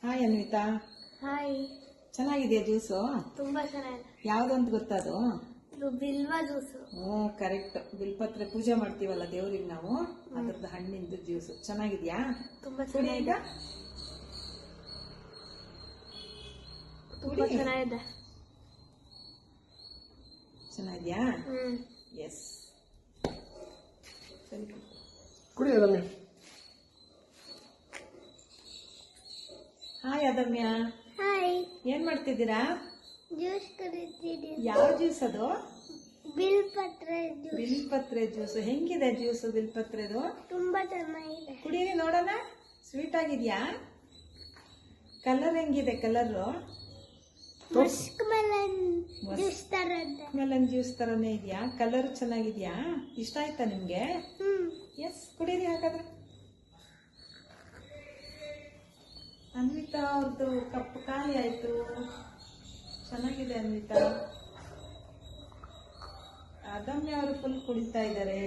Hi Anvita. Hi. ಚೆನ್ನಾಗಿದೆಯಾ juice? ತುಂಬಾ ಚೆನ್ನಾಗಿದೆ. ಯಾವ್ದಂತ ಗೊತ್ತದು? ಇದು ಬಿಲ್ವ ಜ್ಯೂಸು. ಕರೆಕ್ಟ್. ಬಿಲ್ಪತ್ರೆ ಪೂಜೆ ಮಾಡ್ತೀವಲ್ಲ ದೇವ್ರಿಗೆ ನಾವು, ಅದ್ರದ್ದು ಹಣ್ಣಿಂದು ಜ್ಯೂಸು. ಚೆನ್ನಾಗಿದ್ಯಾ? ತುಂಬಾ ಕುಡಿ ಈಗ. ತುಂಬಾ ಚೆನ್ನಾಗಿದೆ. ಚೆನ್ನಾಗಿದ್ಯಾ? ಎಸ್. ಸರಿ ಕುಡಿ ಅದಮ್ಯ. ಹಾಯ್ ಅದಮ್ಯ. ಹಾಯ್. ಏನ್ ಮಾಡ್ತಿದ್ದೀರಾ? ಜ್ಯೂಸ್ ಕುಡಿತಿದ್ದೀನಿ. ಯಾವ ಜ್ಯೂಸ್ ಅದು? ಬಿಲ್ಪತ್ರೆ ಜ್ಯೂಸ್. ಬಿಲ್ಪತ್ರೆ ಜ್ಯೂಸ್. ಹೆಂಗಿದೆ ಜ್ಯೂಸು ಬಿಲ್ಪತ್ರೆದು? ತುಂಬಾ ಚೆನ್ನಾಗಿದೆ. ಕುಡೀರಿ ನೋಡೋಣ. ಸ್ವೀಟ್ ಆಗಿದ್ಯಾ? ಕಲರ್ ಹೆಂಗಿದೆ? ಕಲರು ಮಸ್ಕ್ ಮೆಲನ್ ಜ್ಯೂಸ್ ತರ ಇದೆ. ಮೆಲನ್ ಜ್ಯೂಸ್ ತರನೇ ಇದೆಯಾ? ಕಲರ್ ಚೆನ್ನಾಗಿದ್ಯಾ? ಇಷ್ಟ ಆಯ್ತಾ ನಿಮ್ಗೆ? ಎಸ್. ಕುಡೀರಿ ಹಾಗಾದ್ರೆ. ಅನ್ವಿತಾ ಅವ್ರದ್ದು ಕಪ್ ಖಾಲಿ ಆಯ್ತು. ಚೆನ್ನಾಗಿದೆ ಅನ್ವಿತಾ. ಅದಮ್ಯ ಅವರು ಫುಲ್ ಕುಡಿತಾ ಇದ್ದಾರೆ.